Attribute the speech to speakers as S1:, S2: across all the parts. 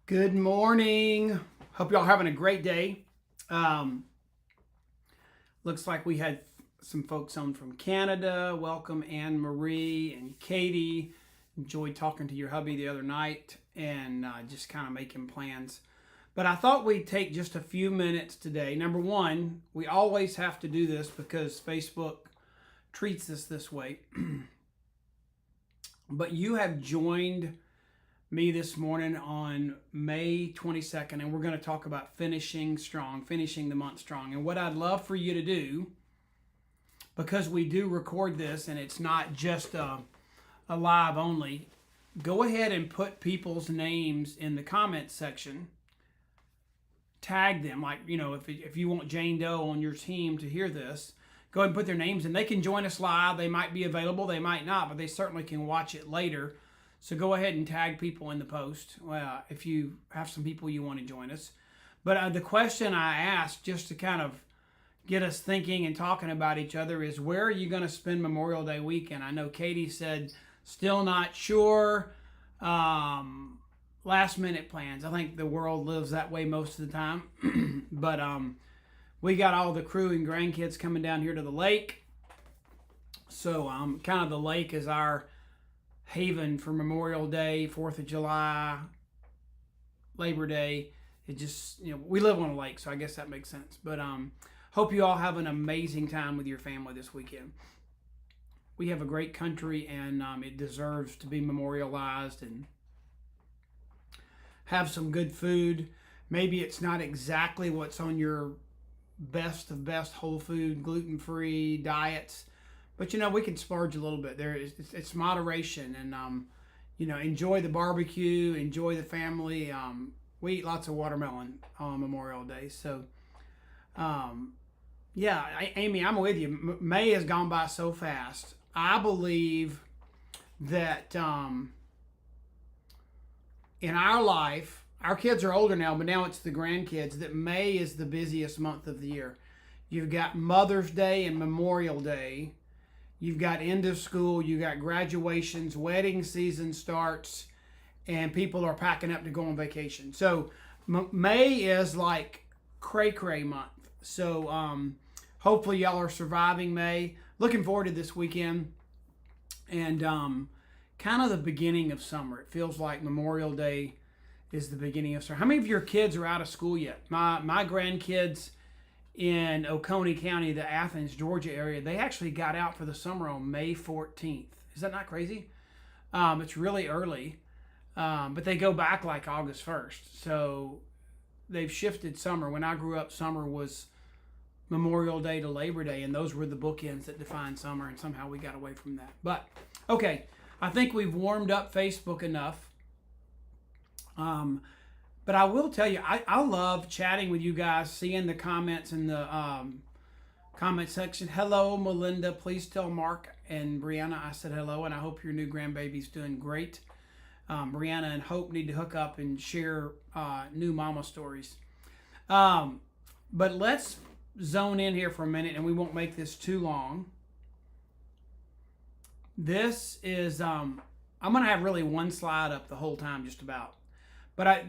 S1: Good morning. Hope y'all having a great day. Um, Looks like we had some folks on from Canada. Welcome, Anne Marie and Katie. Enjoyed talking to your hubby the other night and just kind of making plans. But I thought we'd take just a few minutes today. Number one, we always have to do this because Facebook treats us this way. But you have joined me this morning on May 22nd, and we're going to talk about finishing strong, finishing the month strong. And what I'd love for you to do, because we do record this and it's not just a live only, go ahead and put people's names in the comments section. Tag them, like, if you want Jane Doe on your team to hear this, go ahead and put their names in. They can join us live. They might be available, they might not, but they certainly can watch it later. So go ahead and tag people in the post if you have some people you want to join us. But the question I asked, just to kind of get us thinking and talking about each other, is where are you going to spend Memorial Day weekend? I know Katie said still not sure. Last minute plans. I think the world lives that way most of the time. But we got all the crew and grandkids coming down here to the lake. So kind of the lake is our haven for Memorial Day, 4th of July, Labor Day. It just, we live on a lake, so I guess that makes sense. But hope you all have an amazing time with your family this weekend. We have a great country, and it deserves to be memorialized and have some good food. Maybe it's not exactly what's on your best of best whole food, gluten-free diets, but we can splurge a little bit. It's moderation, and enjoy the barbecue, enjoy the family. We eat lots of watermelon on Memorial Day, so Amy, I'm with you. May has gone by so fast. I believe that in our life, our kids are older now, but now it's the grandkids, that May is the busiest month of the year. You've got Mother's Day and Memorial Day. You've got end of school, you got graduations, wedding season starts, and people are packing up to go on vacation. So May is like cray month. So hopefully y'all are surviving May. Looking forward to this weekend. And kind of the beginning of summer. It feels like Memorial Day is the beginning of summer. How many of your kids are out of school yet? My grandkids in Oconee County, the Athens, Georgia area, they actually got out for the summer on May 14th. Is that not crazy? It's really early, but they go back like August 1st. So they've shifted summer. When I grew up, summer was Memorial Day to Labor Day, and those were the bookends that defined summer, and somehow we got away from that. But, okay, I think we've warmed up Facebook enough. But I will tell you, I love chatting with you guys, seeing the comments in the comment section. Hello, Melinda. Please tell Mark and Brianna I said hello, and I hope your new grandbaby's doing great. Brianna and Hope need to hook up and share new mama stories. But let's zone in here for a minute, and we won't make this too long. This is, I'm going to have really one slide up the whole time, just about. But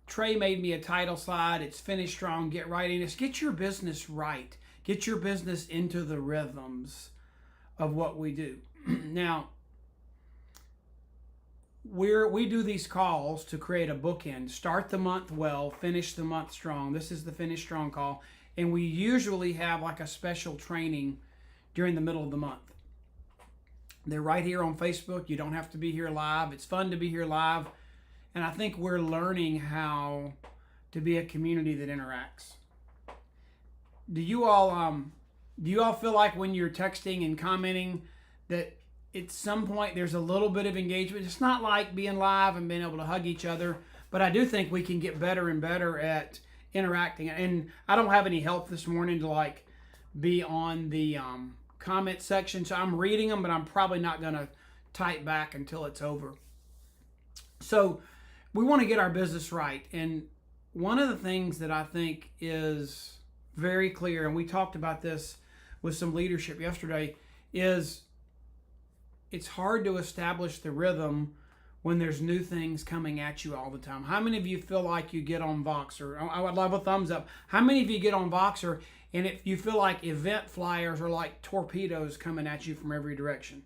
S1: Trey made me a title slide. It's Finish Strong, Get Right in. It's get your business right. Get your business into the rhythms of what we do. Now, we do these calls to create a bookend. Start the month well, finish the month strong. This is the Finish Strong call. And we usually have like a special training during the middle of the month. They're right here on Facebook. You don't have to be here live. It's fun to be here live. And I think we're learning how to be a community that interacts. Do you all feel like when you're texting and commenting that at some point there's a little bit of engagement? It's not like being live and being able to hug each other, but I do think we can get better and better at interacting. And I don't have any help this morning to be on the comment section, so I'm reading them, but I'm probably not going to type back until it's over. So we want to get our business right. And one of the things that I think is very clear, and we talked about this with some leadership yesterday, is it's hard to establish the rhythm when there's new things coming at you all the time? How many of you feel like you get on Voxer? I would love a thumbs up. How many of you get on Voxer and if you feel like event flyers are like torpedoes coming at you from every direction?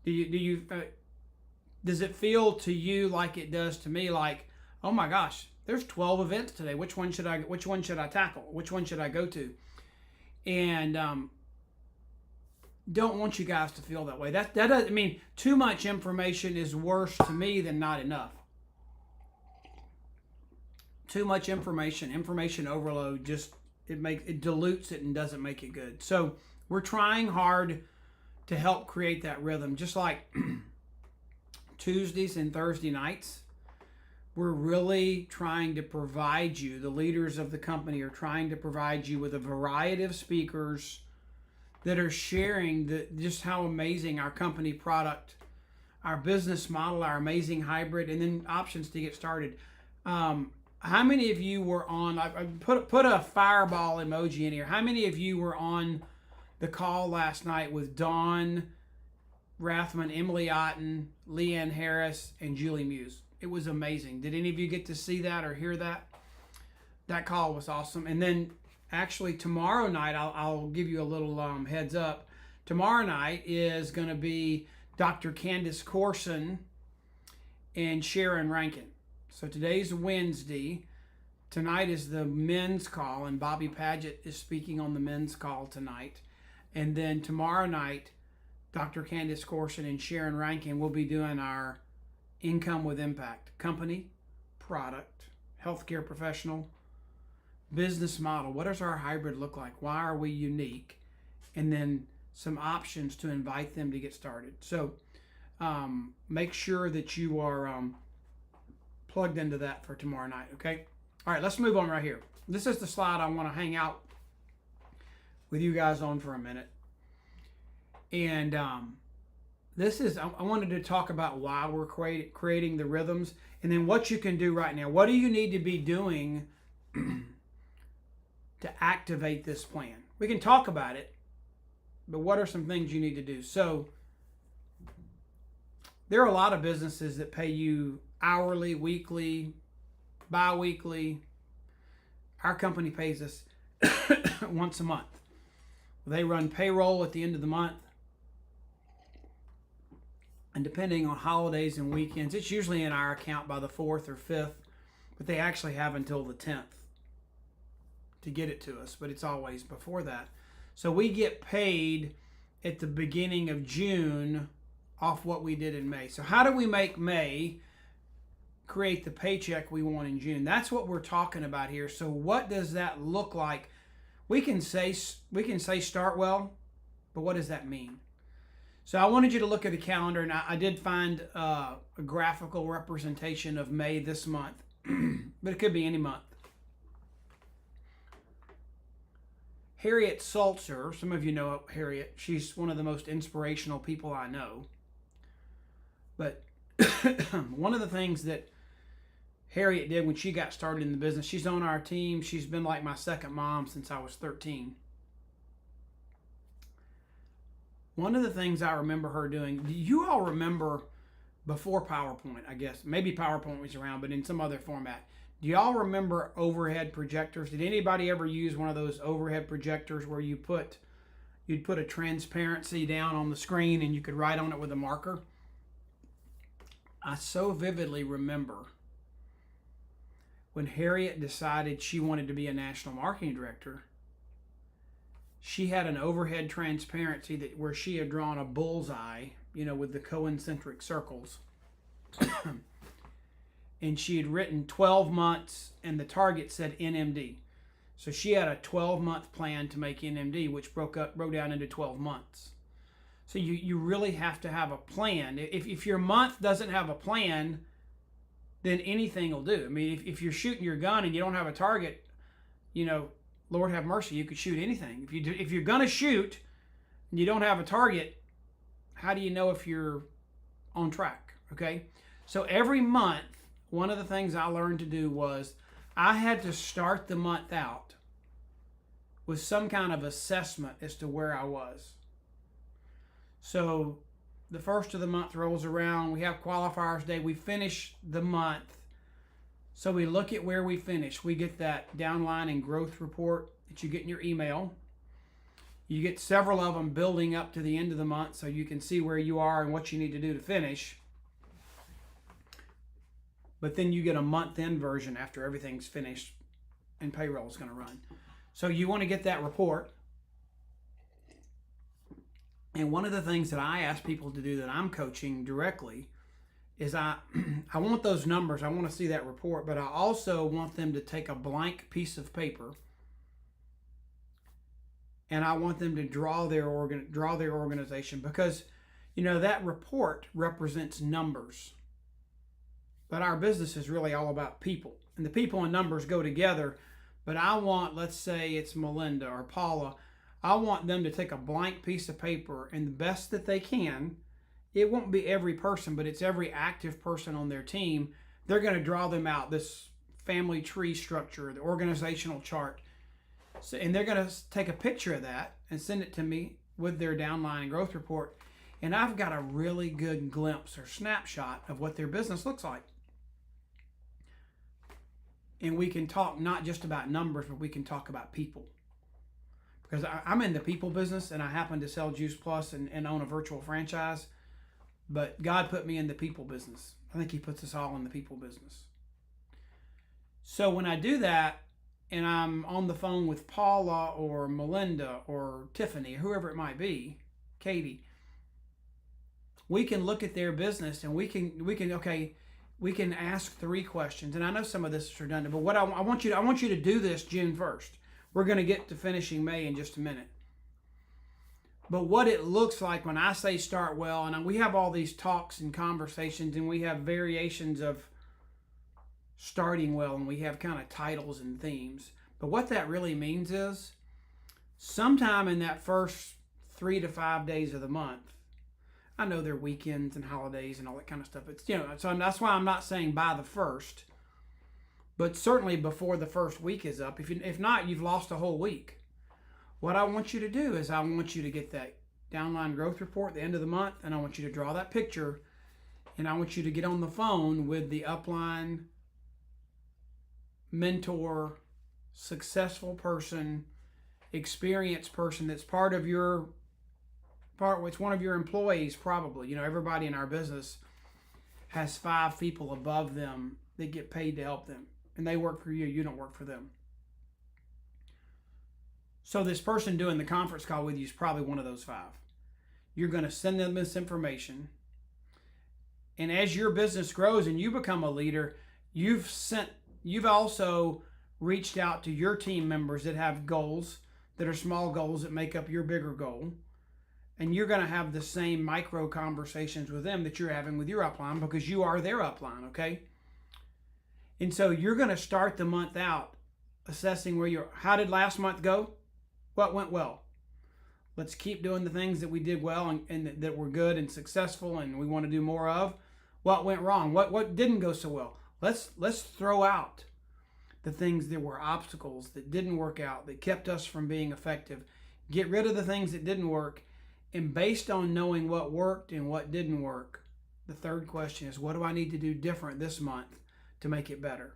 S1: Does it feel to you like it does to me, like, oh my gosh, there's 12 events today. Which one should I tackle? Which one should I go to? And don't want you guys to feel that way. That doesn't mean too much information is worse to me than not enough. Too much information overload, just it dilutes it and doesn't make it good. So we're trying hard to help create that rhythm, just like Tuesdays and Thursday nights. We're really trying to provide you, the leaders of the company are trying to provide you with a variety of speakers that are sharing just how amazing our company product, our business model, our amazing hybrid, and then options to get started. How many of you were on, I put a fireball emoji in here. How many of you were on the call last night with Dawn Rathman, Emily Otten, Leanne Harris, and Julie Muse? It was amazing. Did any of you get to see that or hear that? That call was awesome. And then actually tomorrow night, I'll give you a little heads up. Tomorrow night is going to be Dr. Candace Corson and Sharon Rankin. So today's Wednesday. Tonight is the men's call, and Bobby Paget is speaking on the men's call tonight. And then tomorrow night, Dr. Candace Corson and Sharon Rankin will be doing our Income with Impact, company, product, healthcare professional, business model. What does our hybrid look like? Why are we unique? And then some options to invite them to get started. So make sure that you are plugged into that for tomorrow night, okay? All right, let's move on right here. This is the slide I want to hang out with you guys on for a minute. And I wanted to talk about why we're creating the rhythms, and then what you can do right now. What do you need to be doing to activate this plan? We can talk about it, but what are some things you need to do? So there are a lot of businesses that pay you hourly, weekly, bi-weekly. Our company pays us once a month. They run payroll at the end of the month. And depending on holidays and weekends, it's usually in our account by the 4th or 5th, but they actually have until the 10th to get it to us, but it's always before that. So we get paid at the beginning of June off what we did in May. So how do we make May create the paycheck we want in June? That's what we're talking about here. So what does that look like? We can say start well, but what does that mean? So I wanted you to look at the calendar, and I did find a graphical representation of May this month, but it could be any month. Harriet Saltzer, some of you know Harriet. She's one of the most inspirational people I know. But one of the things that Harriet did when she got started in the business, she's on our team. She's been like my second mom since I was 13. One of the things I remember her doing, do you all remember before PowerPoint, I guess, maybe PowerPoint was around, but in some other format. Do y'all remember overhead projectors? Did anybody ever use one of those overhead projectors where you'd put a transparency down on the screen and you could write on it with a marker? I so vividly remember when Harriet decided she wanted to be a national marketing director. She had an overhead transparency where she had drawn a bullseye, with the concentric circles. And she had written 12 months, and the target said NMD. So she had a 12-month plan to make NMD, which broke down into 12 months. So you really have to have a plan. If your month doesn't have a plan, then anything will do. I mean, if you're shooting your gun and you don't have a target, Lord have mercy, you could shoot anything. If you're going to shoot and you don't have a target, how do you know if you're on track? Okay? So every month, one of the things I learned to do was I had to start the month out with some kind of assessment as to where I was. So the first of the month rolls around. We have qualifiers day. We finish the month. So we look at where we finish. We get that downline and growth report that you get in your email. You get several of them building up to the end of the month so you can see where you are and what you need to do to finish. But then you get a month-end version after everything's finished and payroll is going to run. So you want to get that report. And one of the things that I ask people to do that I'm coaching directly is I want those numbers. I want to see that report, but I also want them to take a blank piece of paper and I want them to draw their organization, because that report represents numbers. But our business is really all about people, and the people and numbers go together. But I want, let's say it's Melinda or Paula, I want them to take a blank piece of paper, and the best that they can, it won't be every person, but it's every active person on their team. They're going to draw them out, this family tree structure, the organizational chart. So, and they're going to take a picture of that and send it to me with their downline and growth report. And I've got a really good glimpse or snapshot of what their business looks like. And we can talk not just about numbers, but we can talk about people. Because I'm in the people business, and I happen to sell Juice Plus and own a virtual franchise. But God put me in the people business. I think He puts us all in the people business. So when I do that, and I'm on the phone with Paula or Melinda or Tiffany, whoever it might be, Katie, we can look at their business and we can ask 3 questions. And I know some of this is redundant, but what I want you to do this June 1st. We're going to get to finishing May in just a minute. But what it looks like when I say start well, and we have all these talks and conversations, and we have variations of starting well, and we have kind of titles and themes. But what that really means is sometime in that first 3 to 5 days of the month, I know there are weekends and holidays and all that kind of stuff. It's so that's why I'm not saying by the first, but certainly before the first week is up. If not, you've lost a whole week. What I want you to do is I want you to get that downline growth report at the end of the month, and I want you to draw that picture, and I want you to get on the phone with the upline mentor, successful person, experienced person that's part of your it's one of your employees probably. Everybody in our business has 5 people above them that get paid to help them, and they work for you. You don't work for them. So this person doing the conference call with you is probably one of those 5. You're going to send them this information, and as your business grows and you become a leader, you've also reached out to your team members that have goals that are small goals that make up your bigger goal. And you're going to have the same micro conversations with them that you're having with your upline, because you are their upline, okay? And so you're going to start the month out assessing how did last month go? What went well? Let's keep doing the things that we did well and that were good and successful and we want to do more of. What went wrong? What didn't go so well? Let's throw out the things that were obstacles that didn't work out, that kept us from being effective. Get rid of the things that didn't work. And based on knowing what worked and what didn't work, the third question is, what do I need to do different this month to make it better?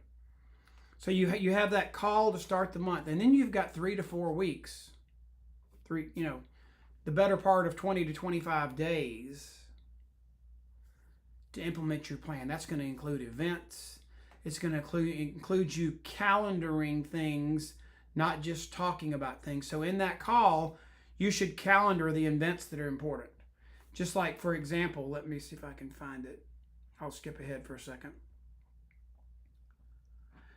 S1: So you have that call to start the month, and then you've got 3 to 4 weeks, the better part of 20 to 25 days to implement your plan. That's going to include events. It's going to include you calendaring things, not just talking about things. So in that call, you should calendar the events that are important. Just like, for example, let me see if I can find it. I'll skip ahead for a second.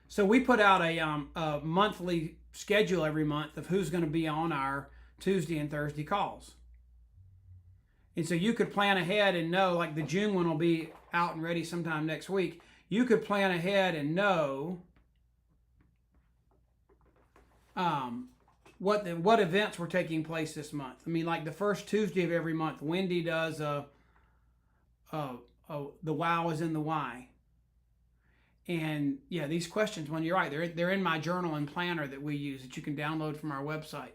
S1: So we put out a monthly schedule every month of who's going to be on our Tuesday and Thursday calls. And so you could plan ahead and know, like the June one will be out and ready sometime next week. You could plan ahead and know what events were taking place this month. I mean, like the first Tuesday of every month, Wendy does the wow is in the why. And yeah, these questions, when you're right, they're in my journal and planner that we use that you can download from our website,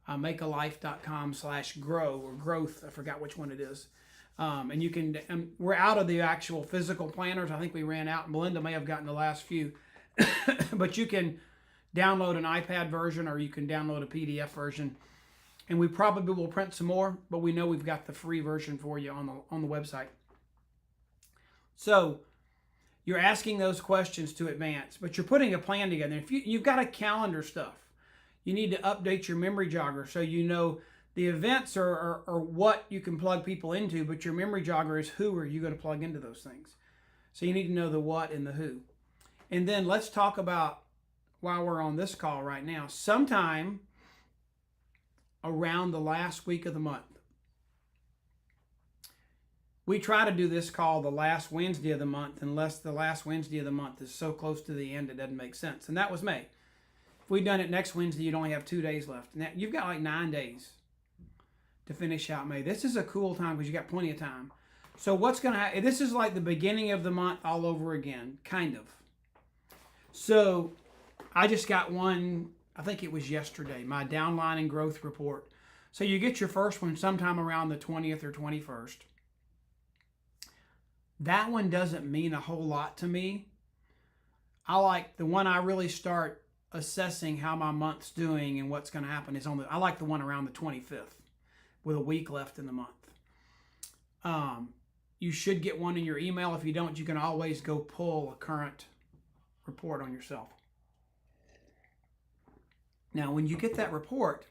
S1: makealife.com/grow or growth. I forgot which one it is. And you can, we're out of the actual physical planners. I think we ran out. Melinda may have gotten the last few. But you can download an iPad version or you can download a PDF version. And we probably will print some more, but we know we've got the free version for you on the website. So you're asking those questions to advance, but you're putting a plan together. If you've got to calendar stuff, you need to update your memory jogger so you know the events are what you can plug people into, but your memory jogger is who are you going to plug into those things. So you need to know the what and the who. And then let's talk about, while we're on this call right now, sometime around the last week of the month. We try to do this call the last Wednesday of the month, unless the last Wednesday of the month is so close to the end it doesn't make sense. And that was May. If we'd done it next Wednesday, you'd only have 2 days left. And you've got like 9 days to finish out May. This is a cool time because you got plenty of time. So what's going to happen? This is like the beginning of the month all over again, kind of. So I just got one, I think it was yesterday, my downline and growth report. So you get your first one sometime around the 20th or 21st. That one doesn't mean a whole lot to me. I like the one I really start assessing how my month's doing and what's going to happen is I like the one around the 25th with a week left in the month. You should get one in your email. If you don't, you can always go pull a current report on yourself. Now, when you get that report,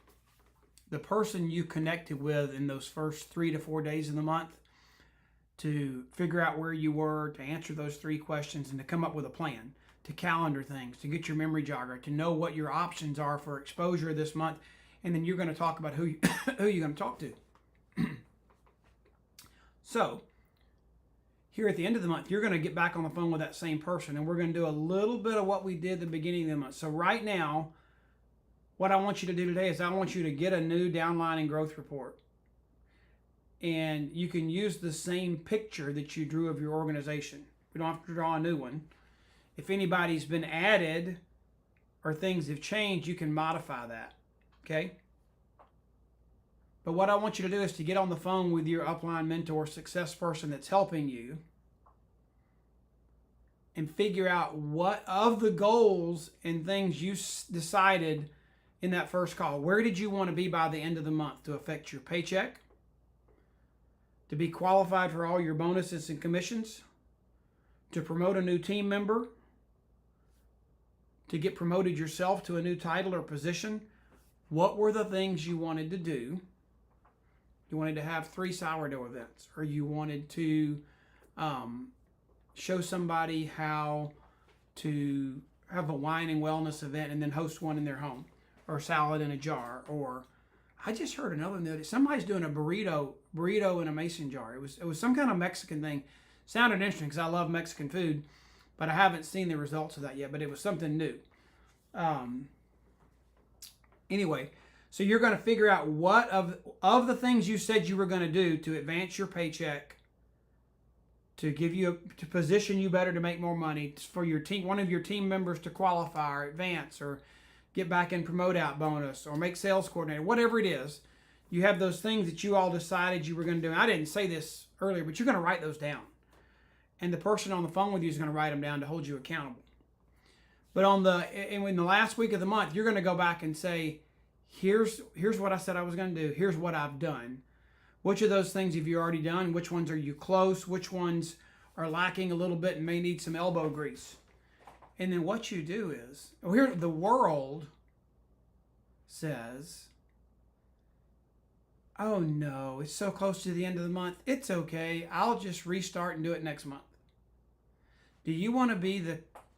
S1: the person you connected with in those first 3 to 4 days of the month to figure out where you were, to answer those 3 questions, and to come up with a plan, to calendar things, to get your memory jogger, to know what your options are for exposure this month, and then you're going to talk about who you're going to talk to. So, here at the end of the month, you're going to get back on the phone with that same person, and we're going to do a little bit of what we did at the beginning of the month. So right now, what I want you to do today is I want you to get a new downline and growth report. And you can use the same picture that you drew of your organization. We don't have to draw a new one. If anybody's been added or things have changed, you can modify that. Okay? But what I want you to do is to get on the phone with your upline mentor, success person that's helping you, and figure out what of the goals and things you decided in that first call. Where did you want to be by the end of the month to affect your paycheck? To be qualified for all your bonuses and commissions? To promote a new team member? To get promoted yourself to a new title or position? What were the things you wanted to do? You wanted to have 3 sourdough events, or you wanted to show somebody how to have a wine and wellness event and then host one in their home, or salad in a jar, or I just heard another notice. Somebody's doing a burrito in a mason jar. It was some kind of Mexican thing. Sounded interesting because I love Mexican food, but I haven't seen the results of that yet. But it was something new. Anyway, so you're going to figure out what of the things you said you were going to do to advance your paycheck, to give you to position you better to make more money, for your team, one of your team members to qualify or advance or get back in promote out bonus or make sales coordinator, whatever it is. You have those things that you all decided you were going to do. I didn't say this earlier, but you're going to write those down. And the person on the phone with you is going to write them down to hold you accountable. But in the last week of the month, you're going to go back and say, here's what I said I was going to do. Here's what I've done. Which of those things have you already done? Which ones are you close? Which ones are lacking a little bit and may need some elbow grease? And then what you do is, here the world says, oh no, it's so close to the end of the month. It's okay. I'll just restart and do it next month. Do you want to be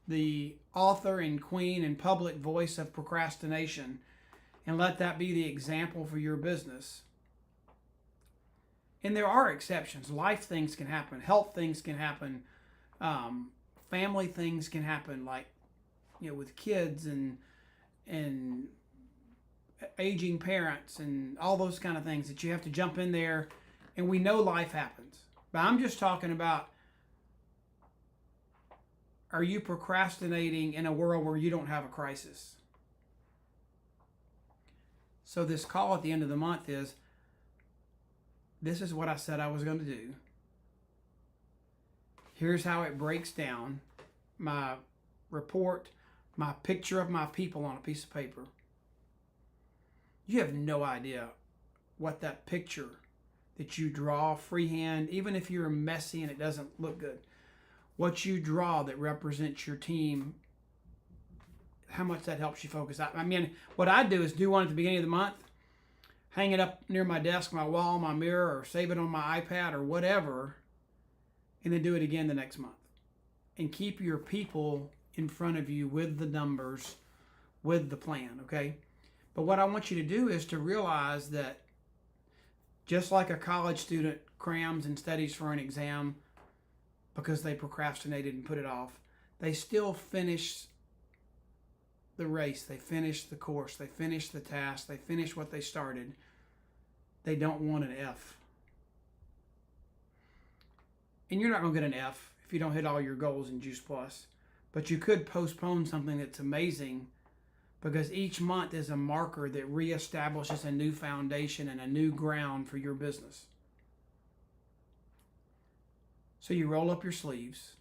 S1: the author and queen and public voice of procrastination and let that be the example for your business? And there are exceptions. Life things can happen. Health things can happen. Family things can happen, like, with kids and aging parents and all those kind of things that you have to jump in there. And we know life happens. But I'm just talking about, are you procrastinating in a world where you don't have a crisis? So this call at the end of the month is, this is what I said I was going to do. Here's how it breaks down. My report, my picture of my people on a piece of paper. You have no idea what that picture that you draw freehand, even if you're messy and it doesn't look good, what you draw that represents your team, how much that helps you focus. I mean, what I do is do one at the beginning of the month, hang it up near my desk, my wall, my mirror, or save it on my iPad or whatever, and then do it again the next month. And keep your people in front of you with the numbers, with the plan, okay? But what I want you to do is to realize that just like a college student crams and studies for an exam because they procrastinated and put it off, they still finish the race, they finish the course, they finish the task, they finish what they started. They don't want an F. And you're not going to get an F if you don't hit all your goals in Juice Plus. But you could postpone something that's amazing, because each month is a marker that reestablishes a new foundation and a new ground for your business. So you roll up your sleeves.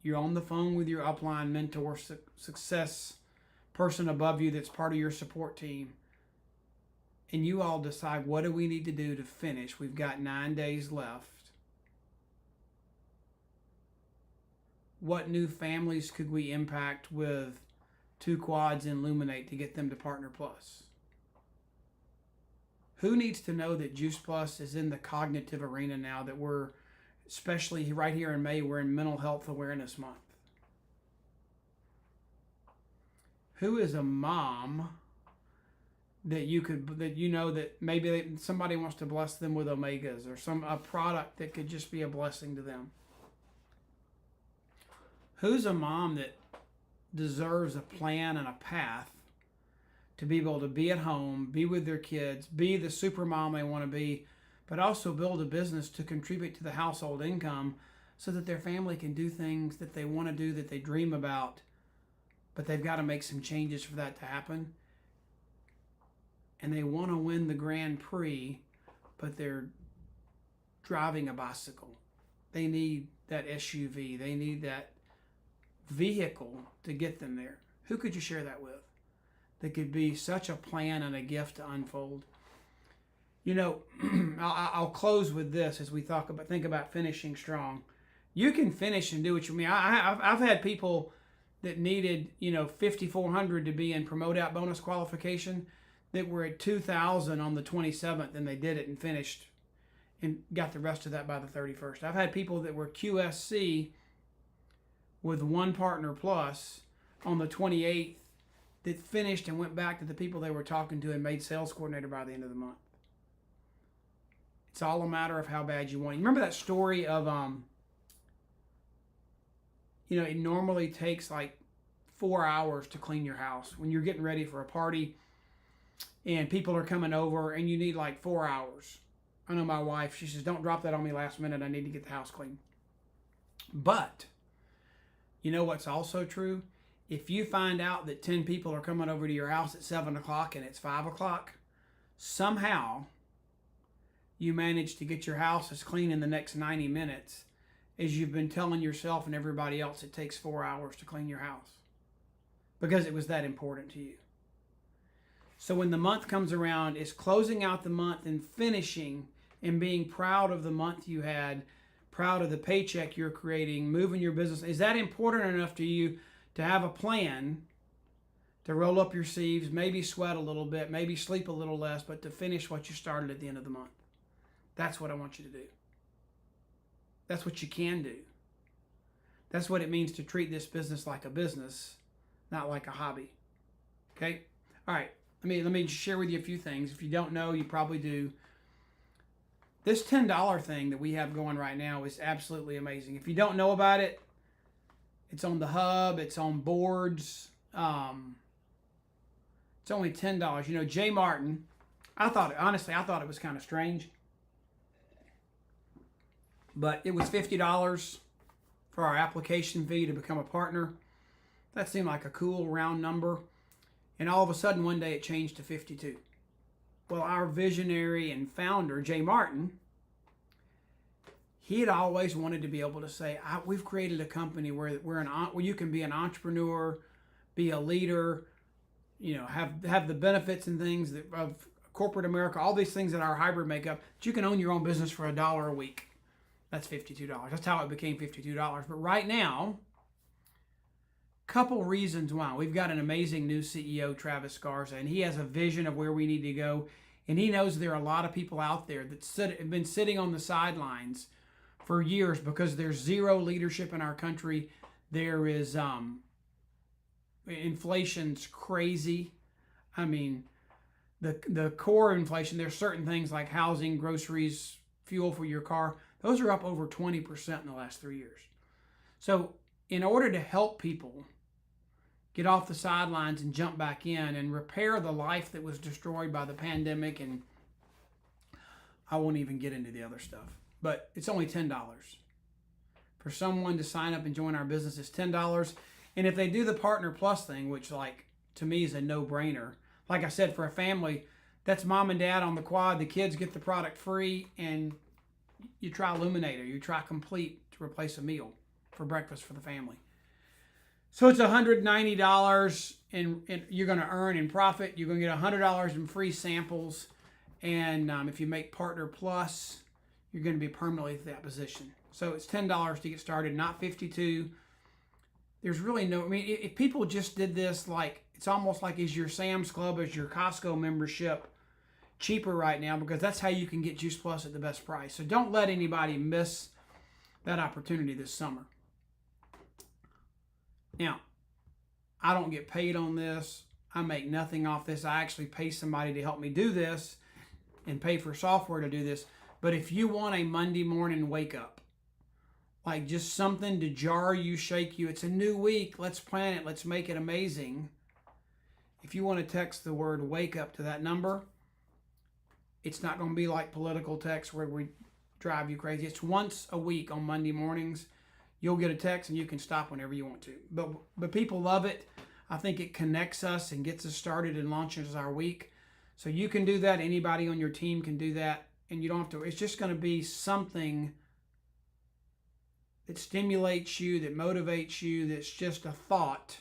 S1: You're on the phone with your upline mentor, success person above you that's part of your support team. And you all decide, what do we need to do to finish? We've got 9 days left. What new families could we impact with 2 quads in Luminate to get them to Partner Plus? Who needs to know that Juice Plus is in the cognitive arena now, that we're, especially right here in May, we're in Mental Health Awareness Month? Who is a mom that that maybe somebody wants to bless them with omegas, or a product that could just be a blessing to them? Who's a mom that deserves a plan and a path to be able to be at home, be with their kids, be the super mom they want to be, but also build a business to contribute to the household income so that their family can do things that they want to do, that they dream about, but they've got to make some changes for that to happen? And they want to win the Grand Prix, but they're driving a bicycle. They need that SUV. They need that vehicle to get them there. Who could you share that with? That could be such a plan and a gift to unfold. You know, I'll close with this as we think about finishing strong. You can finish and do what you mean. I've had people that needed 5,400 to be in promote out bonus qualification that were at 2,000 on the 27th, and they did it and finished and got the rest of that by the 31st. I've had people that were QSC with 1 Partner Plus on the 28th that finished and went back to the people they were talking to and made sales coordinator by the end of the month. It's all a matter of how bad you want it. You remember that story of, it normally takes like 4 hours to clean your house when you're getting ready for a party and people are coming over and you need like 4 hours. I know my wife, she says, don't drop that on me last minute. I need to get the house clean. But you know what's also true? If you find out that 10 people are coming over to your house at 7 o'clock and it's 5 o'clock, somehow you manage to get your house as clean in the next 90 minutes as you've been telling yourself and everybody else it takes 4 hours to clean your house, because it was that important to you. So when the month comes around, it's closing out the month and finishing and being proud of the month you had, proud of the paycheck you're creating, moving your business. Is that important enough to you to have a plan, to roll up your sleeves, maybe sweat a little bit, maybe sleep a little less, but to finish what you started at the end of the month? That's what I want you to do. That's what you can do. That's what it means to treat this business like a business, not like a hobby. Okay? All right. Let me just share with you a few things. If you don't know, you probably do. This $10 thing that we have going right now is absolutely amazing. If you don't know about it, it's on the hub. It's on boards. It's only $10. Jay Martin, I thought it was kind of strange. But it was $50 for our application fee to become a partner. That seemed like a cool round number. And all of a sudden, one day it changed to $52. Well, our visionary and founder, Jay Martin, he had always wanted to be able to say, we've created a company where you can be an entrepreneur, be a leader, have the benefits and things of corporate America, all these things that our hybrid make up, that you can own your own business for $1 a week. That's $52. That's how it became $52. But right now, couple reasons why. We've got an amazing new CEO, Travis Garza, and he has a vision of where we need to go. And he knows there are a lot of people out there that have been sitting on the sidelines for years because there's zero leadership in our country. There is inflation's crazy. I mean, the core inflation, there's certain things like housing, groceries, fuel for your car. Those are up over 20% in the last 3 years. So in order to help people get off the sidelines and jump back in and repair the life that was destroyed by the pandemic, and I won't even get into the other stuff, but it's only $10. For someone to sign up and join our business, it's $10. And if they do the Partner Plus thing, which to me is a no-brainer, like I said, for a family, that's mom and dad on the quad, the kids get the product free, and you try Luminator, you try Complete to replace a meal for breakfast for the family. So it's $190 and you're going to earn in profit. You're going to get $100 in free samples. And if you make Partner Plus, you're going to be permanently at that position. So it's $10 to get started, not $52. There's really if people just did this, it's almost like is your Sam's Club, is your Costco membership cheaper right now, because that's how you can get Juice Plus at the best price. So don't let anybody miss that opportunity this summer. Now, I don't get paid on this. I make nothing off this. I actually pay somebody to help me do this and pay for software to do this. But if you want a Monday morning wake up, like just something to jar you, shake you, it's a new week, let's plan it, let's make it amazing. If you want to text the word wake up to that number, it's not going to be like political text where we drive you crazy. It's once a week on Monday mornings. You'll get a text and you can stop whenever you want to. But people love it. I think it connects us and gets us started and launches our week. So you can do that. Anybody on your team can do that. And you don't have to. It's just going to be something that stimulates you, that motivates you, that's just a thought.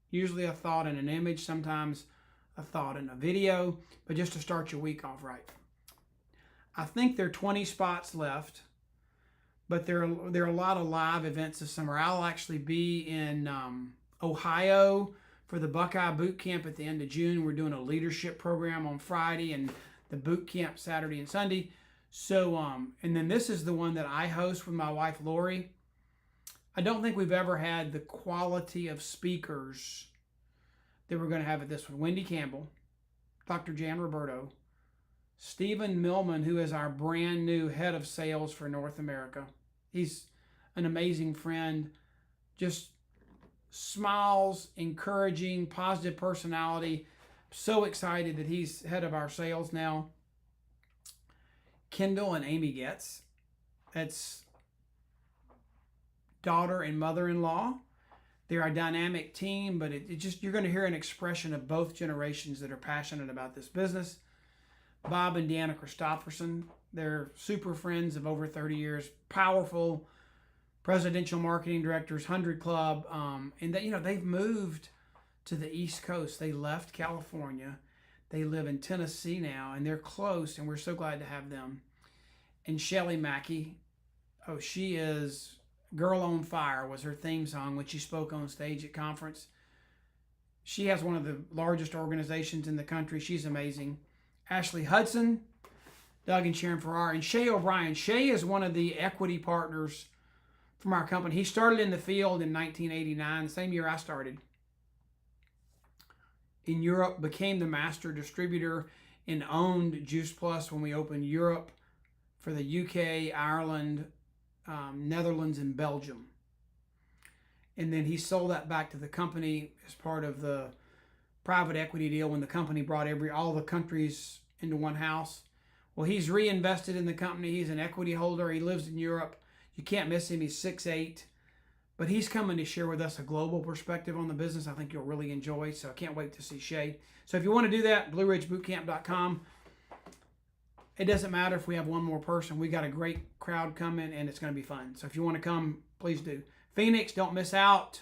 S1: Usually a thought in an image, sometimes a thought in a video, but just to start your week off right. I think there are 20 spots left. But there are a lot of live events this summer. I'll actually be in Ohio for the Buckeye Boot Camp at the end of June. We're doing a leadership program on Friday and the boot camp Saturday and Sunday. So, and then this is the one that I host with my wife, Lori. I don't think we've ever had the quality of speakers that we're going to have at this one. Wendy Campbell, Dr. Jan Roberto, Stephen Millman, who is our brand new head of sales for North America. He's an amazing friend, just smiles, encouraging, positive personality. So excited that he's head of our sales now. Kendall and Amy Getz, that's daughter and mother-in-law. They're a dynamic team, but it just, you're going to hear an expression of both generations that are passionate about this business. Bob and Deanna Christopherson, they're super friends of over 30 years, powerful presidential marketing directors, 100 Club, and they've moved to the East Coast. They left California. They live in Tennessee now, and they're close, and we're so glad to have them. And Shelly Mackey, she is Girl on Fire was her theme song when she spoke on stage at conference. She has one of the largest organizations in the country. She's amazing. Ashley Hudson, Doug and Sharon Farrar, and Shay O'Brien. Shay is one of the equity partners from our company. He started in the field in 1989, the same year I started. In Europe, became the master distributor and owned Juice Plus when we opened Europe for the UK, Ireland, Netherlands, and Belgium. And then he sold that back to the company as part of the private equity deal when the company brought all the countries into one house. Well, he's reinvested in the company. He's an equity holder. He lives in Europe. You can't miss him. He's 6'8", But he's coming to share with us a global perspective on the business I think you'll really enjoy. So I can't wait to see Shay. So if you want to do that, BlueRidgeBootCamp.com. It doesn't matter if we have one more person. We got a great crowd coming, and it's going to be fun. So if you want to come, please do. Phoenix, don't miss out.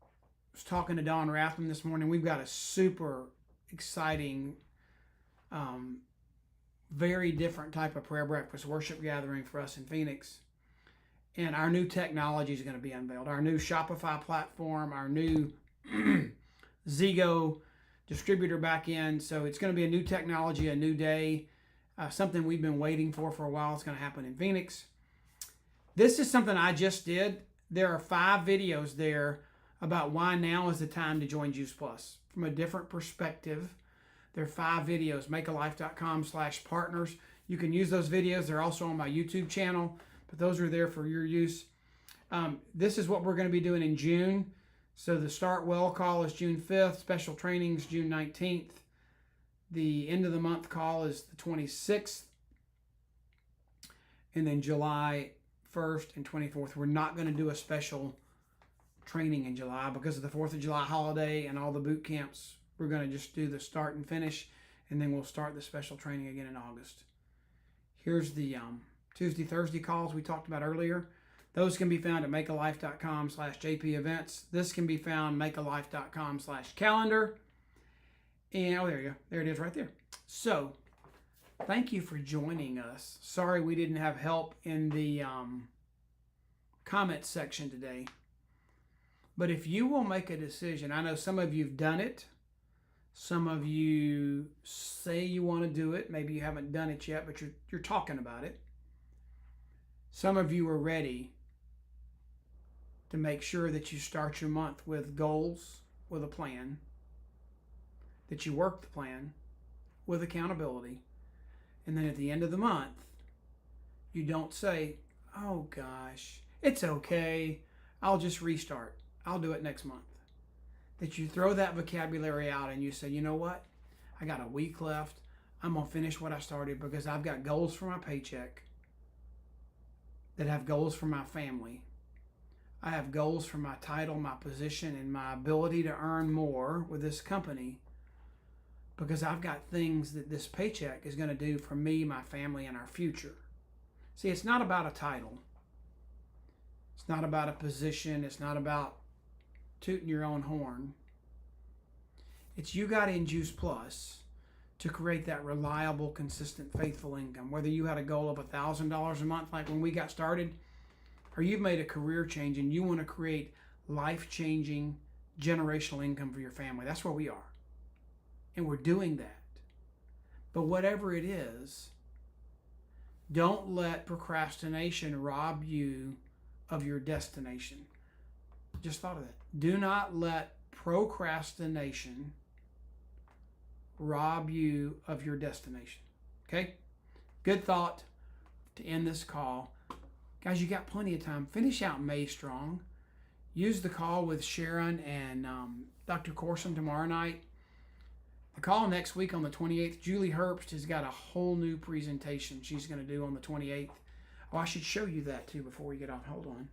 S1: I was talking to Don Rathman this morning. We've got a super exciting, very different type of prayer breakfast worship gathering for us in Phoenix. And our new technology is going to be unveiled. Our new Shopify platform, our new Zego distributor backend. So it's going to be a new technology, a new day, something we've been waiting for a while. It's going to happen in Phoenix. This is something I just did. There are 5 videos there about why now is the time to join Juice Plus. From a different perspective, there are 5 videos, makealife.com/partners. You can use those videos. They're also on my YouTube channel, but those are there for your use. This is what we're going to be doing in June. So the Start Well call is June 5th. Special training is June 19th. The end of the month call is the 26th. And then July 1st and 24th. We're not going to do a special training in July because of the 4th of July holiday and all the boot camps. We're going to just do the start and finish, and then we'll start the special training again in August. Here's the Tuesday, Thursday calls we talked about earlier. Those can be found at makealife.com/JP events. This can be found makealife.com/calendar. And oh, there you go. There it is right there. So thank you for joining us. Sorry we didn't have help in the comments section today. But if you will make a decision, I know some of you have done it. Some of you say you want to do it. Maybe you haven't done it yet, but you're talking about it. Some of you are ready to make sure that you start your month with goals, with a plan, that you work the plan with accountability, and then at the end of the month, you don't say, oh gosh, it's okay, I'll just restart. I'll do it next month. That you throw that vocabulary out and you say, you know what? I got a week left. I'm going to finish what I started because I've got goals for my paycheck that have goals for my family. I have goals for my title, my position, and my ability to earn more with this company because I've got things that this paycheck is going to do for me, my family, and our future. See, it's not about a title. It's not about a position. It's not about tooting your own horn. It's you got in Juice Plus to create that reliable, consistent, faithful income. Whether you had a goal of $1,000 a month like when we got started, or you've made a career change and you want to create life-changing generational income for your family. That's where we are. And we're doing that. But whatever it is, don't let procrastination rob you of your destination. Just thought of that. Do not let procrastination rob you of your destination. Okay? Good thought to end this call. Guys, you got plenty of time. Finish out May strong. Use the call with Sharon and Dr. Corson tomorrow night. The call next week on the 28th, Julie Herbst has got a whole new presentation she's going to do on the 28th. Oh, I should show you that too before we get off. Hold on.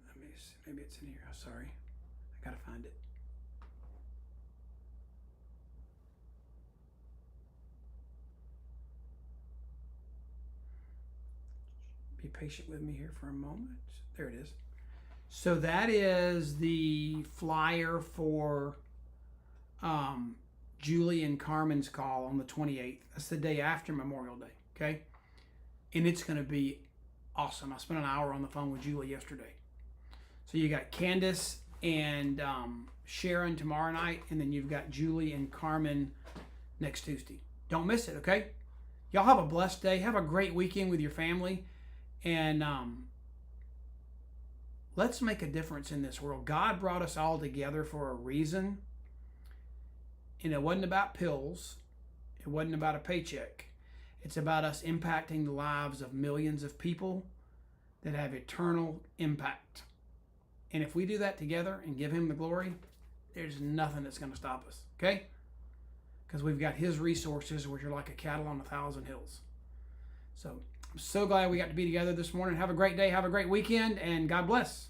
S1: Let me see. Maybe it's in here. I'm sorry. I got to find it. Be patient with me here for a moment. There it is. So that is the flyer for Julie and Carmen's call on the 28th. That's the day after Memorial Day, okay? And it's going to be awesome. I spent an hour on the phone with Julie yesterday. So you got Candace and Sharon tomorrow night, and then you've got Julie and Carmen next Tuesday. Don't miss it, okay? Y'all have a blessed day. Have a great weekend with your family. And let's make a difference in this world. God brought us all together for a reason. And it wasn't about pills. It wasn't about a paycheck. It's about us impacting the lives of millions of people that have eternal impact. And if we do that together and give Him the glory, there's nothing that's going to stop us. Okay? because we've got His resources, which are like a cattle on 1,000 hills. So I'm so glad we got to be together this morning. Have a great day. Have a great weekend, and God bless.